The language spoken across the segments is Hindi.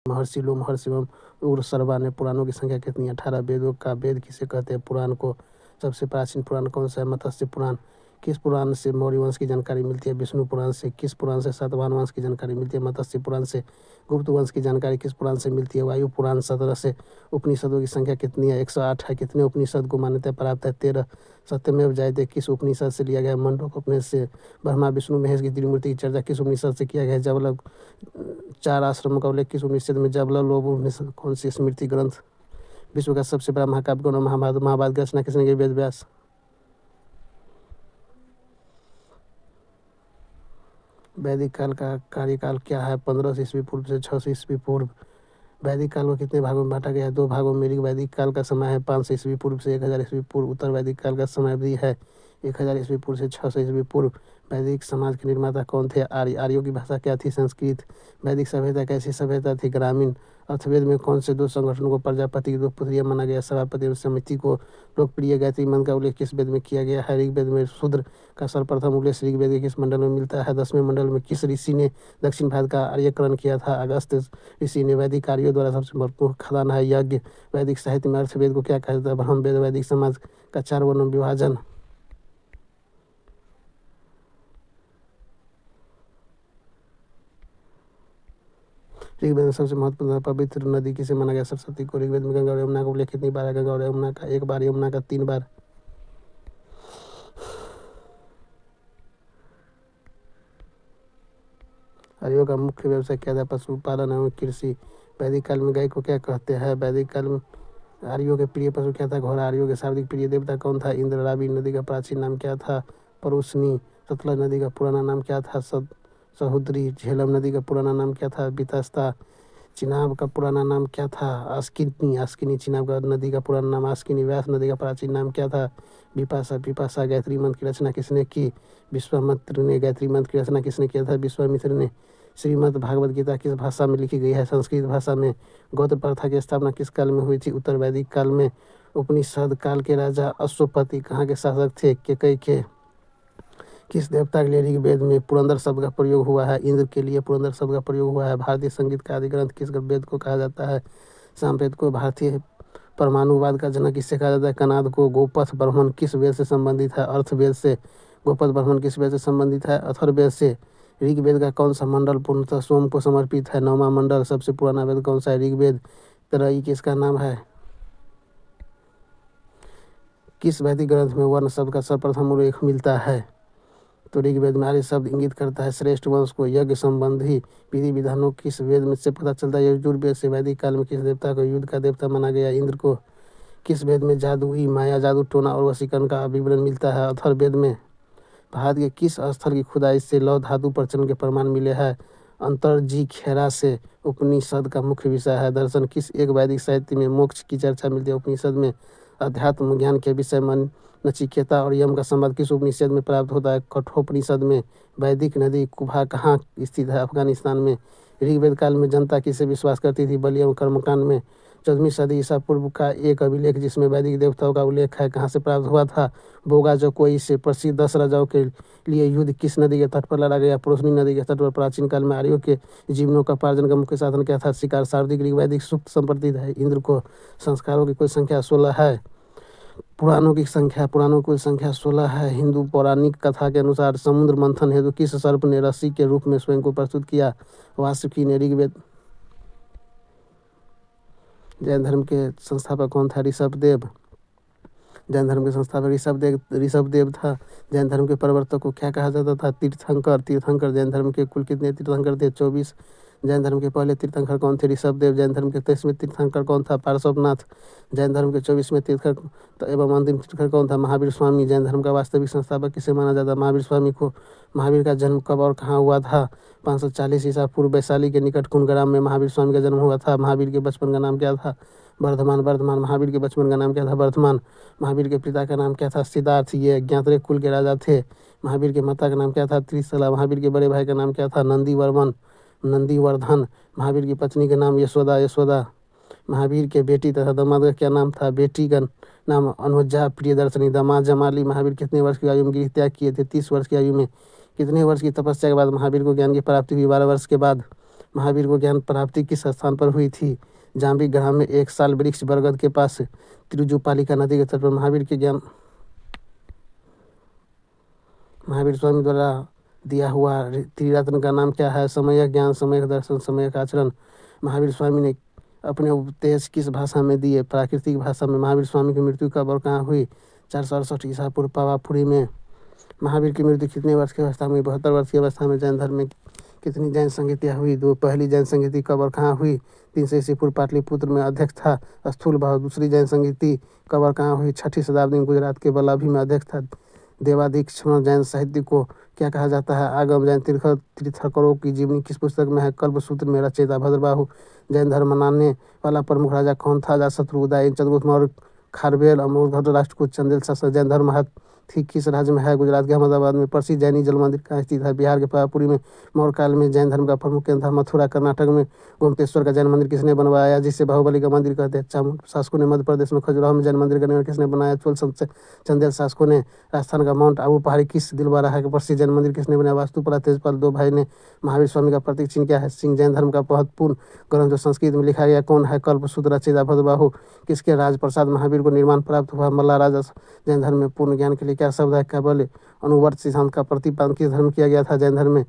महर्षि लोमहर्षिवम उग्र सर्वा ने पुराणों की संख्या कितनी है? 18। वेदों का वेद किसे कहते हैं? पुराण को। सबसे प्राचीन पुराण कौन सा है? मत्स्य पुराण। किस पुराण से मौर्य वंश की जानकारी मिलती है? विष्णु पुराण से। किस पुराण से सातवाहन वंश की जानकारी मिलती है? मत्स्य पुराण से। गुप्त वंश की जानकारी किस पुराण से मिलती है? वायु पुराण। 17 से। उपनिषदों की संख्या कितनी है? 108 है। कितने उपनिषद को मान्यता प्राप्त है? 13। सत्यमेव जयते किस उपनिषद से लिया गया? मंडूक से। ब्रह्मा विष्णु महेश की त्रिमूर्ति की चर्चा किस उपनिषद से किया गया? जबल। 4 आश्रमों का उल्लेख किस उपनिषद में? जबललोभ उपनिषद। कौन सी स्मृति ग्रंथ? विश्व का सबसे बड़ा महाकाव्य कौन है? महाभारत। महाभारत की रचना किसने की? वेद व्यास। वैदिक काल का कार्यकाल क्या है? 1500 ईस्वी पूर्व से 600 ईस्वी पूर्व। वैदिक काल को कितने भागों में बांटा गया है? 2 भागों में। वैदिक काल का समय है 500 ईस्वी पूर्व से 1000 ईस्वी पूर्व। उत्तर वैदिक काल का समय भी है 1000 ईस्वी पूर्व से 600 ईस्वी पूर्व। वैदिक समाज के निर्माता कौन थे? आर्य। आर्यों की भाषा क्या थी? संस्कृत। वैदिक सभ्यता कैसी सभ्यता थी? ग्रामीण। अर्थवेद में कौन से 2 संगठनों को प्रजापति की 2 पुत्रियां माना गया? सभापति और समिति को। लोकप्रिय गायत्री मंत्र का उल्लेख किस वेद में किया गया है? ऋग्वेद में। शूद्र का सर्वप्रथम उल्लेख ऋग्वेद के किस मंडल में मिलता है? 10वें मंडल में। किस ऋषि ने दक्षिण भारत का आर्यकरण किया था? अगस्त ऋषि ने। वैदिक कार्यों द्वारा सबसे महत्वपूर्ण खदान है यज्ञ। वैदिक साहित्य में अर्थवेद को क्या कहा जाता है? ब्रह्म वेद। वैदिक समाज का 4 वर्णों में विभाजन। ऋग्वेद में सबसे महत्वपूर्ण पवित्र नदी किसे माना गया? सरस्वती को। ऋग्वेद में गंगा और यमुना का उल्लेख कितनी बार है? गंगा और यमुना का 1 बार, यमुना का 3 बार। आर्यों का मुख्य व्यवसाय क्या था? पशुपालन एवं कृषि। वैदिक काल में गाय को क्या कहते हैं? वैदिक काल में आर्यों के प्रिय पशु क्या था? घोड़ा। आर्यों के सर्वाधिक प्रिय देवता कौन था? इंद्र। रावी नदी का प्राचीन नाम क्या था? परुष्णी। सतलज नदी का पुराना नाम क्या था? सहुद्री। झेलम नदी का पुराना नाम क्या था? बितस्ता। चिनाब का पुराना नाम क्या था? आस्किनी। आस्किनी चिनाब का नदी का पुराना नाम आस्किनी। व्यास नदी का प्राचीन नाम क्या था? विपाशा। विपाशा। गायत्री मंत्र की रचना किसने की? विश्वामित्र ने। गायत्री मंत्र की रचना किसने किया था? विश्वामित्र ने। श्रीमद् भागवत गीता किस भाषा में लिखी गई है? संस्कृत भाषा में। गौत्र प्रथा की स्थापना किस काल में हुई थी? उत्तर वैदिक काल में। उपनिषद काल के राजा अश्वपति कहाँ के शासक थे? केकई के। किस देवता के लिए ऋग्वेद में पुरंदर शब्द का प्रयोग हुआ है? इंद्र के लिए पुरंदर शब्द का प्रयोग हुआ है। भारतीय संगीत का आदि ग्रंथ किस वेद को कहा जाता है? सामवेद को। भारतीय परमाणुवाद का जनक किससे कहा जाता है? कनाद को। गोपथ ब्राह्मण किस वेद से संबंधित है? अर्थवेद से। गोपथ ब्राह्मण किस वेद से संबंधित है? अथर्ववेद से। ऋग्वेद का कौन सा मंडल पूर्णतः सोम को समर्पित है? 9वां मंडल। सबसे पुराना वेद कौन सा है? ऋग्वेद। त्रयी किसका नाम है? किस वैदिक ग्रंथ में वर्ण शब्द का सर्वप्रथम उल्लेख मिलता है? तो ऋग्वेद में। आर्य शब्द इंगित करता है श्रेष्ठ वंश को। यज्ञ संबंधी विधि विधानों किस वेद में से पता चलता है? यजुर्वेद से। वैदिक काल में किस देवता को युद्ध का देवता माना गया? इंद्र को। किस वेद में जादुई माया, जादू टोना और वशीकरण का विवरण मिलता है? अथर्ववेद में। भारत के किस स्थल की खुदाई से लौह धातु प्रचलन के प्रमाण मिले हैं? अंतरजी खेरा से। उपनिषद का मुख्य विषय है दर्शन। किस एक वैदिक साहित्य में मोक्ष की चर्चा मिलती है? उपनिषद में। अध्यात्म ज्ञान के विषय में नचिकेता और यम का संवाद किस उपनिषद में प्राप्त होता है? कठोपनिषद में। वैदिक नदी कुभा कहाँ स्थित है? अफगानिस्तान में। ऋग्वेद काल में जनता किसे विश्वास करती थी? बलि एवं कर्मकांड में। 14वीं सदी ईसा पूर्व का एक अभिलेख जिसमें वैदिक देवताओं का उल्लेख है कहाँ से प्राप्त हुआ था? बोगा जो कोई से। प्रसिद्ध 10 राजाओं के लिए युद्ध किस नदी के तट पर लड़ा गया? पुरुषनी नदी के तट पर। प्राचीन काल में आर्यों के जीवनों का उपार्जन का मुख्य साधन क्या था? शिकार। शारदिक ऋग्वैदिक सूक्त संप्रदित है इंद्र को। संस्कारों की कुल संख्या 16 है। पुराणों की कुल संख्या 16 है। हिंदू पौराणिक कथा के अनुसार समुद्र मंथन हेतु किस सर्प ने रस्सी के रूप में स्वयं को प्रस्तुत किया? वासुकी ने। ऋग्वेद। जैन धर्म के संस्थापक कौन था? ऋषभदेव। जैन धर्म के संस्थापक ऋषभदेव था। जैन धर्म के प्रवर्तक को क्या कहा जाता था? तीर्थंकर। तीर्थंकर। जैन धर्म के कुल कितने तीर्थंकर थे? 24। जैन धर्म के पहले तीर्थंकर कौन थे? ऋषभदेव। जैन धर्म के 23वें तीर्थंकर कौन था? पार्श्वनाथ। जैन धर्म के 24वें तीर्थंकर एवं अंतिम तीर्थंकर कौन था? महावीर स्वामी। जैन धर्म का वास्तविक संस्थापक किसे माना जाता है? महावीर स्वामी को। महावीर का जन्म कब और कहाँ हुआ था? 540 ईसा पूर्व वैशाली के निकट कुंडग्राम में महावीर स्वामी का जन्म हुआ था। महावीर के बचपन का नाम क्या था? वर्धमान। वर्धमान। महावीर के बचपन का नाम क्या था? वर्धमान। महावीर के पिता का नाम क्या था? सिद्धार्थ। ये ज्ञात्रेय कुल के राजा थे। महावीर के माता का नाम क्या था? त्रिशला। महावीर के बड़े भाई का नाम क्या था? नंदीवर्मन। नंदीवर्धन। महावीर की पत्नी का नाम यशोदा। यशोदा। महावीर के बेटी तथा दामाद का क्या नाम था? बेटी का नाम अनुजा प्रियदर्शनी। दामाद जमाली। महावीर कितने वर्ष की आयु में गृह त्याग किए थे? 30 वर्ष की आयु में। कितने वर्ष की तपस्या के बाद महावीर को ज्ञान की प्राप्ति हुई? 12 वर्ष के बाद। महावीर को ज्ञान प्राप्ति किस स्थान पर हुई थी? जाम्बी ग्राम में एक साल वृक्ष बरगद के पास तिरुजुपालिका नदी के तट पर महावीर स्वामी द्वारा दिया हुआ त्रिरत्न का नाम क्या है? समय ज्ञान, समय दर्शन, समय आचरण। महावीर स्वामी ने अपने उपदेश किस भाषा में दिए? प्राकृतिक भाषा में। महावीर स्वामी की मृत्यु कब और कहाँ हुई? 468 ईसा पूर्व पावापुरी में। महावीर की मृत्यु कितने वर्ष की अवस्था में? 72 वर्ष की अवस्था में। जैन धर्म में कितनी जैन संगीतियाँ हुई? 2। पहली जैन संगीति कब और कहाँ हुई? 300 ईसा पूर्व पाटलिपुत्र में अध्यक्ष था स्थूल भाव। दूसरी जैन संगीति कब और कहाँ हुई? 6ठी शताब्दी में गुजरात के वल्लभी में अध्यक्ष था देवादीक्षण। जैन साहित्य को क्या कहा जाता है? आगम। जैन तीर्थंकरों की जीवनी किस पुस्तक में है? कल्पसूत्र में। रचयिता भद्रबाहु। जैन धर्म मनाने वाला प्रमुख राजा कौन था? अजातशत्रु। उदय चंद्रगुप्त मौर्य, खारवेल, अमोघ राष्ट्रकूट, चंदेल शासक। जैन धर्म हाथी किस राज्य में है? गुजरात के अहमदाबाद में। प्रसिद्ध जैनी जल मंदिर कहाँ स्थित है? बिहार के पावापुरी में। मौर्य काल में जैन धर्म का प्रमुख केंद्र था मथुरा। कर्नाटक में गोमतेश्वर का जैन मंदिर किसने बनवाया, जिसे बाहुबली का मंदिर कहते हैं? चामुंड शासकों ने। मध्य प्रदेश में खजुराहो में जैन मंदिर का निर्माण किसने बनाया? चोल चंदेल शासकों ने। राजस्थान का माउंट आबू पहाड़ी किस दिलवारा का प्रसिद्ध जैन मंदिर किसने बनाया? वास्तुकला तेजपाल 2 भाई ने। महावीर स्वामी का प्रतीक चिन्ह क्या है? सिंह। जैन धर्म का महत्वपूर्ण ग्रंथ जो संस्कृत में लिखा गया कौन है? कल्पसूत्र। रचयिता भद्रबाहु। किसके राजप्रसाद महावीर को निर्माण प्राप्त हुआ? मल्ला राजा। जैन धर्म में पूर्ण ज्ञान के लिए क्या शब्द है? केवल अनुवर्त सिद्धांत का प्रतिपादन किस धर्म किया गया था? जैन धर्म में।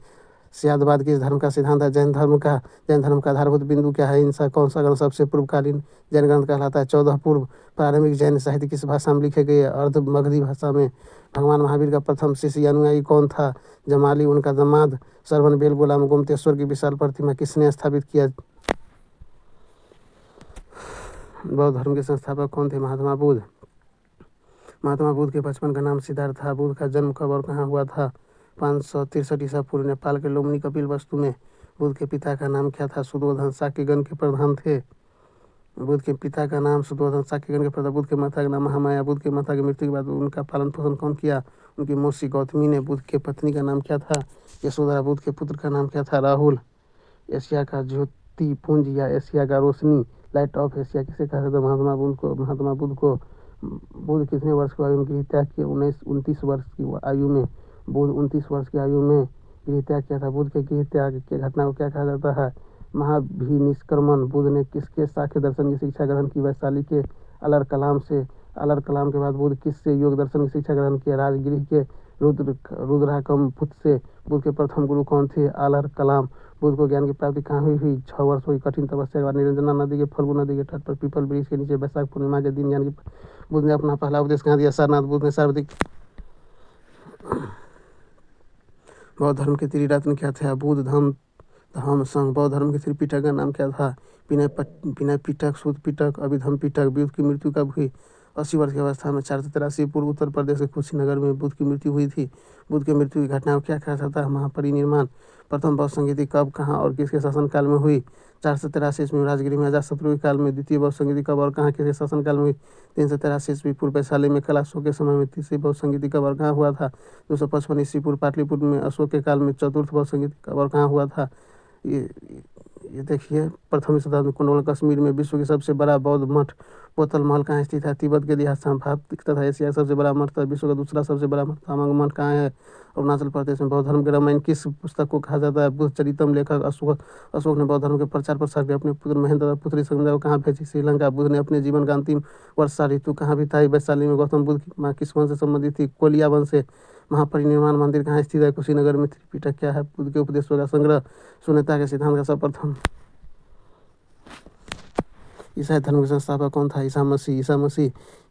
स्यादवाद किस धर्म का सिद्धांत है? जैन धर्म का आधारभूत बिंदु क्या है? इनसा कौन सा ग्रंथ सबसे पूर्वकालीन जैन ग्रंथ कहलाता है? 14 पूर्व प्रारंभिक जैन साहित्य किस भाषा में लिखे गए? अर्ध मगधी भाषा में। भगवान महावीर का प्रथम शिष्य अनुयायी कौन था? जमाली। उनका दामाद श्रवण बेलगोला में गोमतेश्वर की विशाल प्रतिमा किसने स्थापित किया? बौद्ध धर्म के संस्थापक कौन थे? महात्मा बुद्ध। महात्मा बुद्ध के बचपन का नाम सिद्धार्थ था। बुद्ध का जन्म कब और कहाँ हुआ था? 563 ईसा पूर्व नेपाल के लुम्बिनी कपिल वस्तु में। बुद्ध के पिता का नाम क्या था? सुधोधन। शाक्यगण के प्रधान थे। बुद्ध के पिता का नाम सुधोधन, शाक्यगण के प्रधान। बुद्ध के माता का नाम महामाया। बुद्ध के माता की मृत्यु के बाद उनका पालन पोषण कौन किया? उनकी मौसी गौतमी ने। बुद्ध के पत्नी का नाम क्या था? यशोधरा। बुद्ध के पुत्र का नाम क्या था? राहुल। एशिया का ज्योतिपुंज या एशिया का रोशनी, लाइट ऑफ एशिया किसे कहा जाता है? महात्मा बुद्ध को। बुद्ध कितने वर्ष की आयु में गृह त्याग किया? 29 वर्ष की आयु में। बुद्ध 29 वर्ष की आयु में गृह त्याग किया था। बुद्ध के गृह त्याग की घटना को क्या कहा जाता है? महाभिनिष्क्रमण। बुद्ध ने किसके सांख्य दर्शन की शिक्षा ग्रहण की? वैशाली के अलर कलाम से। अलर कलाम के बाद बुद्ध किससे योग दर्शन की शिक्षा ग्रहण किया? राजगृह के रुद्राकमपुत से। बुद्ध के प्रथम गुरु कौन थे? अलर कलाम। बुद्ध को ज्ञान की प्राप्ति कहाँ हुई? 6 वर्षों की कठिन तपस्या के बाद निरंजना नदी के फल्गु नदी के तट पर पीपल वृक्ष के नीचे वैशाख पूर्णिमा के दिन ज्ञान की बुद्ध ने अपना पहला उपदेश कहाँ दिया? सारनाथ। बुद्ध ने सर्वाधिक बौद्ध धर्म के त्रिरत्न क्या थे? बुद्ध, धम्म, संघ। बौद्ध धर्म के त्रिपिटक का नाम क्या था? विनय पिटक, सूत पिटक, अभिधम्म पिटक। बुद्ध की मृत्यु कब हुई? 80 वर्ष की अवस्था में। 483 पूर्व उत्तर प्रदेश के कुशीनगर में बुद्ध की मृत्यु हुई थी। बुद्ध की मृत्यु की घटना को क्या कहा जाता है? महापरिनिर्वाण। प्रथम बौद्ध संगीति कब, कहाँ और किसके शासनकाल में हुई? 483 ईस्वी में राजगिरी में। अजातशत्रु के काल में। द्वितीय बौद्ध संगीति कब और कहाँ किसके शासनकाल में हुई? 383 ईस्वी पूर्व वैशाली में। कल अशोक के समय में। तीसरी बौद्ध संगीति कब और कहाँ हुआ था? 255 ईस्वी पूर्व पाटलिपुत्र में अशोक के काल में। चतुर्थ बौद्ध संगीति कब और कहाँ हुआ था? ये देखिए, प्रथम शताब्दी कुंडल कश्मीर में। विश्व के सबसे बड़ा बौद्ध मठ पोतल महल कहाँ स्थित है? तिब्बत के देहात भारत तथा एशिया का सबसे बड़ा मठ था। विश्व का दूसरा सबसे बड़ा मठ तामांग मठ कहाँ है? अरुणाचल प्रदेश में। बौद्ध धर्म के रामायण किस पुस्तक को कहा जाता है? बुद्ध चरितम। लेखक अशोक ने बौद्ध धर्म के प्रचार प्रसार के अपने पुत्र महेंद्र तथा पुत्री संध्या को कहाँ भेजी? श्रीलंका। बुद्ध ने अपने जीवन का अंतिम वर्षा ऋतु कहाँ बिताई? वैशाली में। गौतम बुद्ध की माँ किस वंश से संबंधित थी? कोलिया वंश से। महापरिनिर्वाण मंदिर कहाँ स्थित है? कुशीनगर में। त्रिपिटक क्या है? बुद्ध के उपदेशों का संग्रह। शून्यता के सिद्धांत का सर्वप्रथम ईसाई धर्म के संस्थापक कौन था? ईसा मसीह।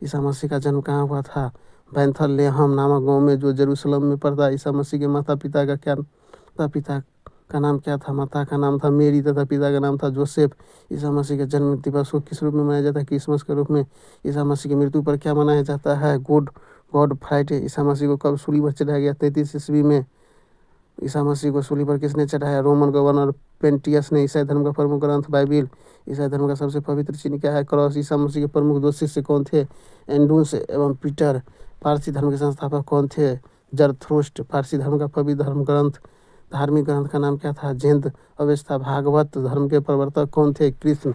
ईसा मसीह का जन्म कहाँ हुआ था? बैथलहम नामक गांव में जो जेरूसलम में पड़ता है। ईसा मसीह के माता पिता का नाम क्या था? माता का नाम था मेरी तथा पिता का नाम था जोसेफ। ईसा मसीह के जन्म दिवस को किस रूप में मनाया जाता है? क्रिसमस के रूप में। ईसा मसीह की मृत्यु पर क्या मनाया जाता है? God Friday. ईसा मसीह को कब सूली पर चढ़ाया गया? 33 ईस्वी में। ईसा मसीह को सूली पर किसने चढ़ाया? रोमन गवर्नर पेंटियस ने। ईसाई धर्म का प्रमुख ग्रंथ बाइबिल। ईसाई धर्म का सबसे पवित्र चिन्ह क्या है? क्रॉस। ईसा मसीह के प्रमुख 2 शिष्य कौन थे? एंड्रूस एवं पीटर। पारसी धर्म के संस्थापक कौन थे? जरथ्रुस्ट। पारसी धर्म का पवित्र धार्मिक ग्रंथ का नाम क्या था? जैन अवेस्ता। भागवत धर्म के प्रवर्तक कौन थे? कृष्ण।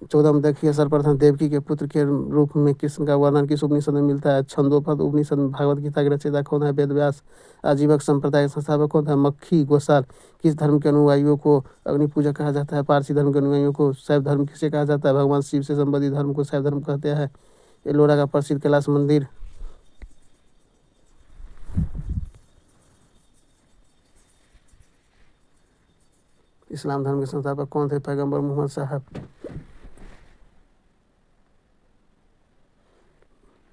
14 देखिए सर्वप्रथम देवकी के पुत्र के रूप में कृष्ण का वर्णन किस उपनिषद में मिलता है? छंदोपद उपनिषद में। भागवत गीता के रचयिता कौन है? वेद व्यास। आजीवक संप्रदाय के संस्थापक कौन है? मक्खी गोसाल। किस धर्म के अनुयायियों को अग्नि पूजा कहा जाता है? पारसी धर्म के अनुयायियों को। शैव धर्म किसे कहा जाता है? भगवान शिव से संबंधित धर्म को शैव धर्म कहते हैं। एलोरा का प्रसिद्ध कैलाश मंदिर। इस्लाम धर्म के संस्थापक कौन थे? पैगंबर मोहम्मद साहब।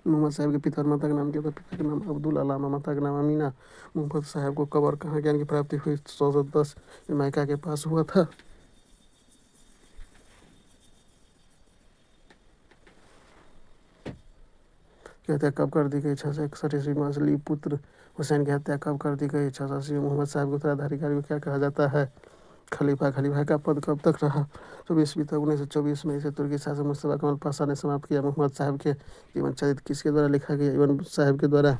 मोहम्मद साहब के पिता और माता का नाम क्या था? पिता का नाम अब्दुल अलामा, माता का नाम अमीना। मोहम्मद साहब को कब और कहाँ ज्ञान की प्राप्ति हुई? 110 में मैका के पास हुआ था। की हत्या कब कर दी गई? 661 ईस्वी में। असली पुत्र हुसैन की हत्या कब कर दी गई? 680 में। मोहम्मद साहब के उत्तराधिकारी को क्या कहा जाता है? खलीफा। खलीफा का पद कब तक रहा? 24वीं तक। 1924 में इसे तुर्की शासक मुस्तफा कमल पाशा ने समाप्त किया। मोहम्मद साहब के जीवन चरित्र किसके द्वारा लिखा गया? इब्न साहब के द्वारा।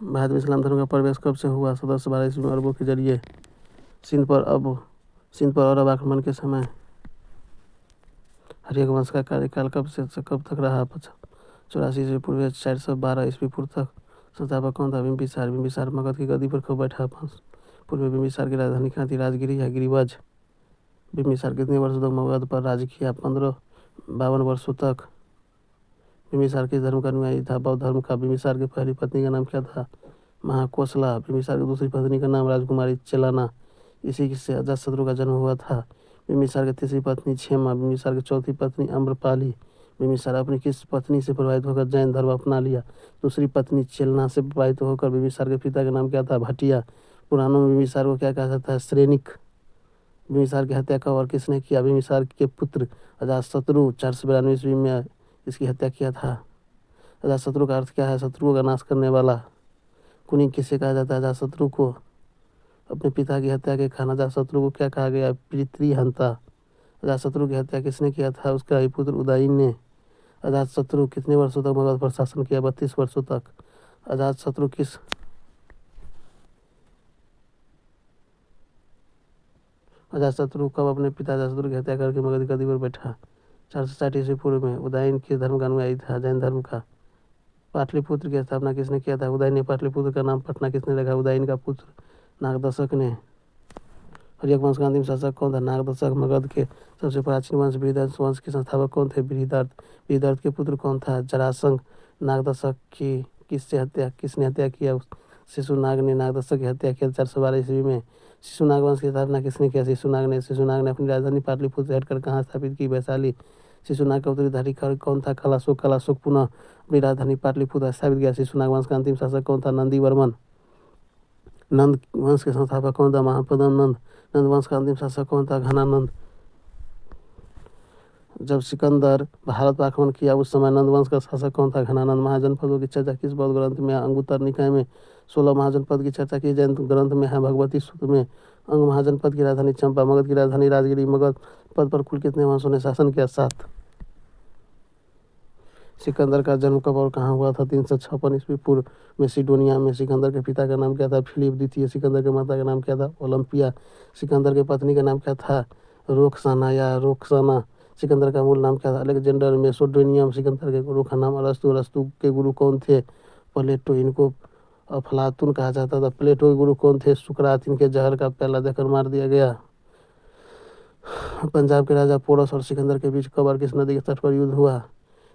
भारत में इस्लाम धर्म का प्रवेश कब से हुआ? 1712 ईस्वी में अरबों के जरिए। सिंध पर अरब आक्रमण के समय हर्यक वंश का कार्यकाल कब से कब तक रहा? 84 ईस्वी पूर्व 412 ईस्वी पूर्व तक। संस्थापक कौन था? बिम्बिसार। बिम्बिसार मगध की गद्दी पर कब बैठा? पूर्व में। बिम्बिसार की राजधानी कहाँ थी? राजगिरी या गिरिवज। बिम्बिसार कितने वर्षों तक मगध पर राज किया? 52 वर्षों तक। बिम्बिसार किस धर्म का अनुयायी था? बौद्ध धर्म का। बिम्बिसार की पहली पत्नी का नाम क्या था? महाकोसला। बिम्बिसार की दूसरी पत्नी का नाम राजकुमारी चेलाना। इसी से अजातशत्रु का जन्म हुआ था। बिम्बिसार की तीसरी पत्नी क्षेमा। बिम्बिसार की चौथी पत्नी अम्रपाली। बिम्बिसार अपनी किस पत्नी से प्रभावित होकर जैन धर्म अपना लिया? दूसरी पत्नी चेलना से प्रभावित होकर। बिम्बिसार के पिता का नाम क्या था? भाटिया। पुराणों में बिम्बिसार को क्या कहा जाता है? श्रेनिक। बिम्बिसार की हत्या कब और किसने किया? बिम्बिसार के पुत्र अजातशत्रु 492 ईस्वी में इसकी हत्या किया था। अजातशत्रु का अर्थ क्या है? शत्रुओं का नाश करने वाला। कुनी किसे कहा जाता है? अजातशत्रु को। अपने पिता की हत्या के कारण अजातशत्रु को क्या कहा गया? पितृहंता। अजातशत्रु की हत्या किसने किया था? उसका ही पुत्र उदयन ने। अजातशत्रु कितने वर्षों तक मगध पर शासन किया? 32 वर्षों तक। अजातशत्रु किस अजातशत्रु कब अपने पिता अजातशत्रु की हत्या करके मगध की गद्दी पर बैठा? 460 ईस्वी पूर्व में। उदयन किस धर्म का अनुयायी था? जैन धर्म का। पाटलिपुत्र की स्थापना किसने किया था? उदयन ने। पाटलिपुत्र का नाम पटना किसने रखा? उदयन का पुत्र नागदशक ने। हर्यक वंश का अंतिम शासक कौन था? नागदशक। मगध के सबसे प्राचीन वंश बृहदर्थ वंश के संस्थापक कौन थे? बृहदर्थ। बृहदर्थ के पुत्र कौन था? जरासंध। नागदशक की किसने हत्या किया? शिशुनाग ने नागदशक की हत्या किया 412 ईस्वी में। शिशुनाग वंश की स्थापना किसने किया? शिशुनाग ने। शिशुनाग ने अपनी राजधानी पाटलिपुत्र से हटकर कहाँ स्थापित की? वैशाली। शिशुनाग का उत्तराधिकारी कौन था? कलाशोक। कलाशोक पुनः अपनी राजधानी पाटलिपुत्र स्थापित किया। शिशुनाग वंश का अंतिम शासक कौन था? नंदीवर्मन। नंद वंश के संस्थापक कौन था? महापद्म नंद। नंद वंश का अंतिम शासक कौन था? घनानंद। जब सिकंदर भारत पर आक्रमण किया उस समय नंद वंश का शासक कौन था? घनानंद। महाजनपदों की चर्चा किस बौद्ध ग्रंथ में है? अंगुत्तर निकाय में। 16 महाजनपद की चर्चा किस जैन ग्रंथ में है? भगवती सूत्र में। अंग महाजनपद की राजधानी चंपा। मगध की राजधानी राजगिरी। मगध पद पर कुल कितने वंशों ने शासन किया? 7। सिकंदर का जन्म कब और कहाँ हुआ था? 356 ईस्वी पूर्व मेसिडोनिया में। सिकंदर के पिता का नाम क्या था? फिलिप द्वितीय। सिकंदर के माता का नाम क्या था? ओलंपिया। सिकंदर के पत्नी का नाम क्या था? रोकसाना या रोकसाना। सिकंदर का मूल नाम क्या था? अलेक्जेंडर मेसिडोनियम। सिकंदर के गुरु का नाम अरस्तु। अरस्तु के गुरु कौन थे? प्लेटो। इनको अफलातून कहा जाता था। प्लेटो के गुरु कौन थे? सुकरात। इनके जहर का प्याला देकर मार दिया गया। पंजाब के राजा पोरस और सिकंदर के बीच कब और किस नदी के तट पर युद्ध हुआ?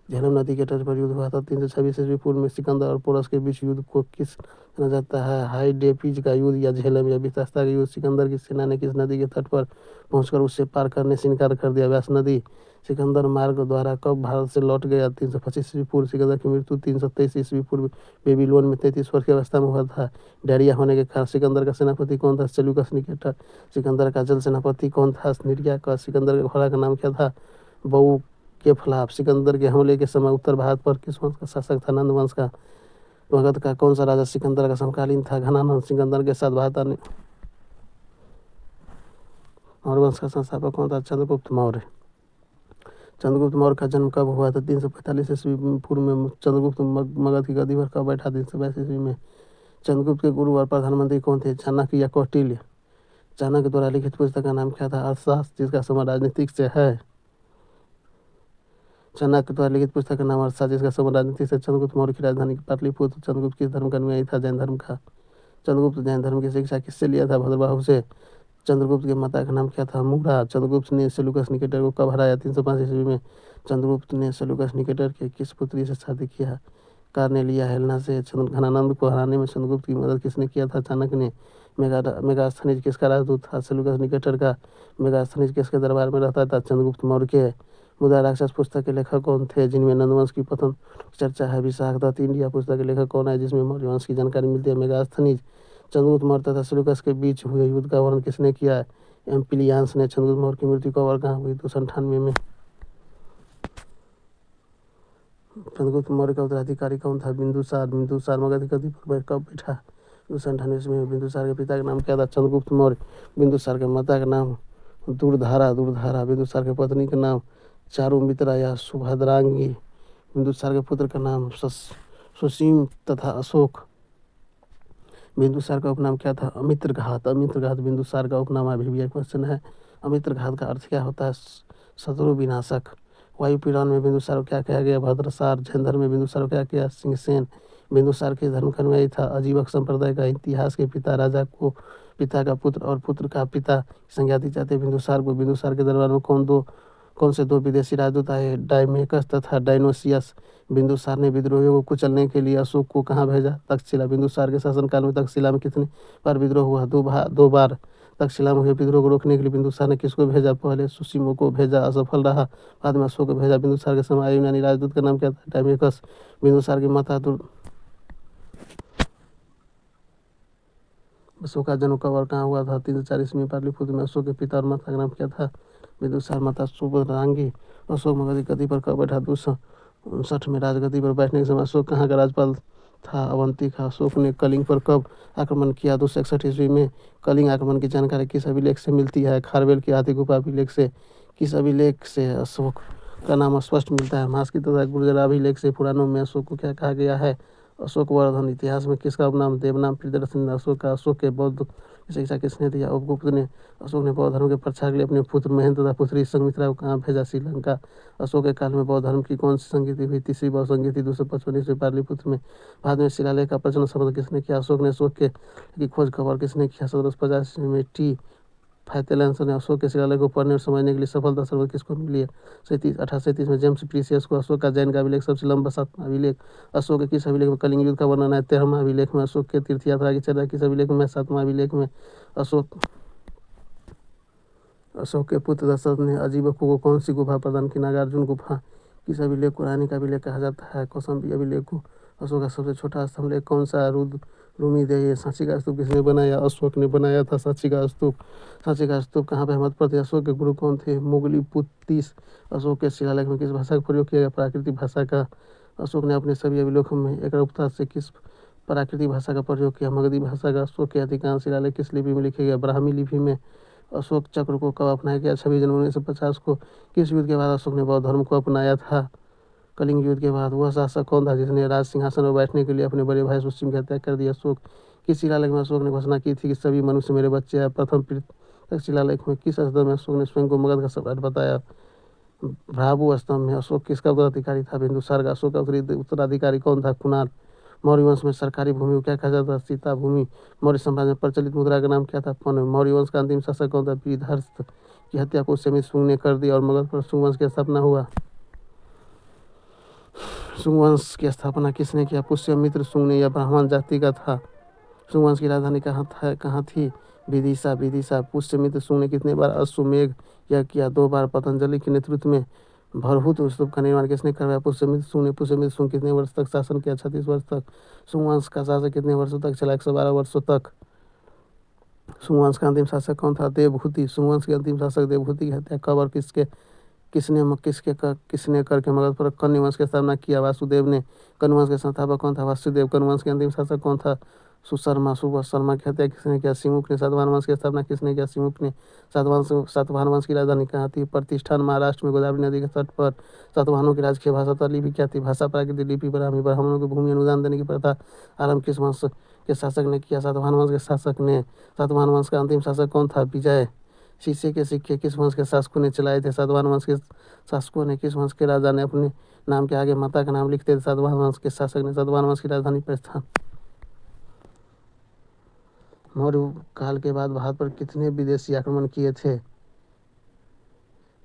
झेलम नदी के तट पर युद्ध हुआ था। 326 ईस्वी पूर्व में। सिकंदर और पोरस के बीच युद्ध को किस जाना जाता है? हाइडेपिज का युद्ध या झेलम या वितस्ता का युद्ध। सिकंदर की सेना ने किस नदी के तट पर पहुंचकर उससे पार करने से इनकार कर दिया? व्यास नदी। सिकंदर मार्ग द्वारा कब भारत से लौट गया? 325 ईस्वी पूर्व। सिकंदर की मृत्यु 323 ईस्वी पूर्व बेबीलोन में 33 वर्ष की अवस्था में हुआ था। डायरिया होने के कारण। सिकंदर का सेनापति कौन था? Seleucus Nicator. सिकंदर का जल सेनापति कौन था? निर्या का। सिकंदर के घोड़ा का नाम क्या था? बऊ के फलाप। सिकंदर के हमले के समय उत्तर भारत पर किस वंश का शासक था? नंद वंश का। मगध का कौन सा राजा सिकंदर का समकालीन था? घनानंद। सिकंदर के साथ भारत आने और वंश का संस्थापक कौन था? चंद्रगुप्त मौर्य। चंद्रगुप्त मौर्य का जन्म कब हुआ था? 345 ईस्वी पूर्व में। चंद्रगुप्त मगध की गद्दी पर कब बैठा? 322 ईस्वी में। चंद्रगुप्त के गुरु और प्रधानमंत्री कौन थे? चाणक्य या कौटिल्य? चाणक्य द्वारा लिखित पुस्तक का नाम क्या था? अर्थशास्त्र, जिसका संबंध राजनीतिक से है। चाणक्य द्वारा लिखित पुस्तक का नाम अर्थशास्त्र, जिसका संबंध राजनीति से। चंद्रगुप्त मौर्य की राजधानी पाटलिपुत्र। चंद्रगुप्त किस धर्म का अनुयायी था? जैन धर्म का। चंद्रगुप्त जैन धर्म की शिक्षा किससे लिया था? भद्रबाहु से। चंद्रगुप्त के माता का नाम क्या था? मूढ़ा। चंद्रगुप्त ने सेलुकस निकेटर को कब हराया? 305 ईस्वी में। चंद्रगुप्त ने सेलुकस निकेटर के किस पुत्री से शादी किया? कार्नेलिया हेलेना से। घनानंद को हराने में चंद्रगुप्त की मदद किसने किया था? चाणक्य ने। मेगास्थनीज किसका राजदूत था? सेलुकस निकेटर का। मेगास्थनीज किसके दरबार में रहता था? चंद्रगुप्त मौर्य के। मुद्रा राक्षस पुस्तक के लेखक कौन थे? जिनमें नंदवंश की पतन की चर्चा है। विशाखदत्त। इंडिया पुस्तक के लेखक कौन है? जिसमें मौर्य वंश की जानकारी मिलती है। मेगास्थनीज। चंद्रगुप्त मौर्य तथा सेलुकस के बीच हुए युद्ध का वर्णन किसने किया है? एम्पिलियान्स ने। चंद्रगुप्त मौर्य की मृत्यु कब और कहाँ हुई? 298 में। चंद्रगुप्त मौर्य का उत्तराधिकारी कौन था? बिंदुसार। बिंदुसार मगध की गद्दी पर कब बैठा? 298 ईस्वी में। बिंदुसार के पिता का नाम क्या था? चंद्रगुप्त मौर्य। बिंदुसार के माता का नाम दुर्धारा। बिंदुसार की पत्नी का नाम चारुमित्रा या सुभद्रांगी। बिंदुसार के पुत्र का नाम सुसीम तथा अशोक। बिंदुसार का उपनाम क्या था? अमित्रघात। बिंदुसार का उपनाम अभी भी एक क्वेश्चन है। अमित्रघात का अर्थ क्या होता है? शत्रु विनाशक। वायुपुराण में बिंदुसार को क्या कहा गया? भद्रसार। जैन धर्म में बिंदुसार को क्या किया? सिंहसेन। बिंदुसार के धर्म का अनुयायी था। अजीवक संप्रदाय का। इतिहास के पिता राजा को पिता का पुत्र और पुत्र का पिता की संज्ञा दी जाती है बिंदुसार को। बिंदुसार के दरबार में कौन से दो विदेशी राजदूत आए? डायमेकस तथा डायनोसियस। बिंदुसार ने विद्रोहियों को कुचलने के लिए अशोक को कहाँ भेजा? तक्षशिला। बिंदुसार के शासनकाल में तक्षशिला में कितने बार विद्रोह हुआ? दो बार। तक्षशिला में हुए विद्रोह को रोकने के लिए बिंदुसार ने किसको भेजा? पहले सुसीमो को भेजा, असफल रहा। बाद में अशोक को भेजा। बिंदुसार के समय यूनानी राजदूत का नाम क्या था? डायमेकस। बिंदुसार की माता अशोक का जन्म कब और कहाँ हुआ था? 304 ईस्वी में पाटलिपुत्र में। अशोक के पिता और माता का नाम क्या था? बिंदुसार। माता सुभद्रांगी। अशोक मगध की गद्दी पर कब बैठा? 259 में। राजगद्दी पर बैठने के समय अशोक कहाँ का राज्यपाल था? अवंती का। अशोक ने कलिंग पर कब आक्रमण किया? 261 ईस्वी में। कलिंग आक्रमण की जानकारी किस अभिलेख से मिलती है? खारवेल की हाथी गुफा अभिलेख से। किस अभिलेख से अशोक का नाम स्पष्ट मिलता है? मास्की तथा गुर्जर अभिलेख से। पुराणों में अशोक को क्या कहा गया है? अशोक वर्धन। इतिहास में किसका उपनाम देवनाम? प्रियदर्शन। अशोक का अशोक के बौद्ध की शिक्षा किसने दिया? उपगुप्त ने। अशोक ने बौद्ध धर्म के प्रचार के लिए अपने पुत्र महेंद्र तथा पुत्री संघमित्रा को कहाँ भेजा? श्रीलंका। अशोक के काल में बौद्ध धर्म की कौन सी संगीति हुई? तीसरी बौद्ध संगीति 255 ईस्वी पाटलिपुत्र में। बाद में शिलालेख का प्रचलन संबंध किसने किया? अशोक ने। अशोक के की खोज कब किसने किया? 1750 में। टी फाइतेलेंस ने। अशोक के शिलालेख को पढ़ने और समझने के लिए सफलता सर्वोच्च किसको मिली है? 1837 में। जेम्स प्रीसियस को। अशोक का जैन का अभिलेख सबसे लंबा 7वां अभिलेख। अशोक के किस अभिलेख में कलिंग युद्ध का वर्णन है? 13वां अभिलेख में। अशोक के तीर्थ यात्रा की चर्चा किस अभिलेख में? 7वां अभिलेख में। अशोक के पुत्र दशरथ ने अजीबकों को कौन सी गुफा प्रदान की? नागार्जुन गुफा। किस अभिलेख को रानी का अभिलेख कहा जाता है? कौशाम्बी अभिलेख को। अशोक का सबसे छोटा स्तंभ लेख कौन सा? रूमी देय। सांची का स्तूप किसने बनाया? अशोक ने बनाया था सांची का स्तूप। सांची का स्तूप कहाँ पर मत पड़ती? अशोक के गुरु कौन थे? मुगलीपुत्तीस। अशोक के शिलालेख में किस भाषा का प्रयोग किया गया? प्राकृतिक भाषा का। अशोक ने अपने सभी अभिलेखों में एकरूपता से किस प्राकृतिक भाषा का प्रयोग किया? मगधी भाषा का। अशोक के अधिकांश शिलालेख किस लिपि में लिखे गए? ब्राह्मी लिपि में। अशोक चक्र को कब अपनाया गया? 26 जनवरी 1950 को। किस युद्ध के बाद अशोक ने बौद्ध धर्म को अपनाया था? कलिंग युद्ध के बाद। वह शासक कौन था जिसने राज सिंहासन पर बैठने के लिए अपने बड़े भाई सुसीम की हत्या कर दी? अशोक। किस शिलालेख में अशोक ने घोषणा की थी कि सभी मनुष्य मेरे बच्चे हैं? प्रथम पृथक शिलालेख में। किस स्तंभ में अशोक ने स्वयं को मगध का सम्राट बताया? भ्राभु स्तंभ में। अशोक किसका उत्तराधिकारी था? बिंदुसार का। अशोक का उत्तराधिकारी कौन था? कुणाल। मौर्य वंश में सरकारी भूमि को क्या कहा जाता है? सीता भूमि। मौर्य साम्राज्य में प्रचलित मुद्रा का नाम क्या था? पन। मौर्य वंश का अंतिम शासक कौन था? विधर्त की हत्या पुष्यमित्र शुंग ने कर दी और मगध पर शुंग वंश की स्थापना हुआ। शुंग वंश की स्थापना किसने किया? पुष्यमित्र शुंग ने। यह ब्राह्मण जाति का था। शुंग वंश की राजधानी कहाँ थी? विदिशा। पुष्यमित्र शुंग ने कितने बार अश्वमेघ यज्ञ किया? 2 बार। पतंजलि के नेतृत्व में भरहुत स्तूप का निर्माण किसने करवाया? पुष्यमित्र शुंग ने। पुष्यमित्र शुंग कितने वर्ष तक शासन किया? 36 वर्ष तक। शुंग वंश का शासन कितने वर्षों तक चला? 112 वर्षों तक। शुंग वंश का अंतिम शासक कौन था? देवभूति। शुंग वंश के अंतिम शासक देवभूति की हत्या कब और किसके किसने करके मगध पर कन्या वंश की स्थापना किया? वासुदेव ने। कन्या वंश के संस्थापक कौन था? वासुदेव। कन्या वंश के अंतिम शासक कौन था? सुशर्मा की हत्या किसने किया? सिमुक ने। सातवाहन वंश की स्थापना किसने किया? सिमुक ने। सातवाहन वंश की राजधानी कहाँ थी? प्रतिष्ठान। महाराष्ट्र में गोदावरी नदी के तट पर। सातवाहनों की राजकीय भाषा तथा लिपि क्या थी? भाषा प्राकृतिक लिपि ब्राह्मी। ब्राह्मणों को भूमि अनुदान देने की प्रथा आरंभ किस वंश के शासक ने किया? सातवाहन वंश के शासक ने। सातवाहन वंश का अंतिम शासक कौन था? विजय। शीशे के सिक्के किस वंश के शासकों ने चलाए थे? सातवाहन वंश के शासकों ने। किस वंश के राजा ने अपने नाम के आगे माता का नाम लिखते थे? सातवाहन वंश के शासक ने। सातवाहन वंश की राजधानी प्रस्थान। मौर्य काल के बाद भारत पर कितने विदेशी आक्रमण किए थे?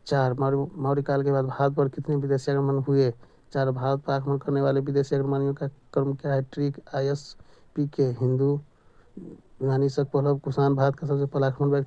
4। मौर्य काल के बाद भारत पर कितने विदेशी आक्रमण हुए? 4। भारत पर आक्रमण करने वाले विदेशी आक्रमणियों का क्रम क्या है? ट्रिक, आयस, पीके। हिंदू, यूनानी शक, पल्लव, कुषाण। भारत का सबसे पहला आक्रमण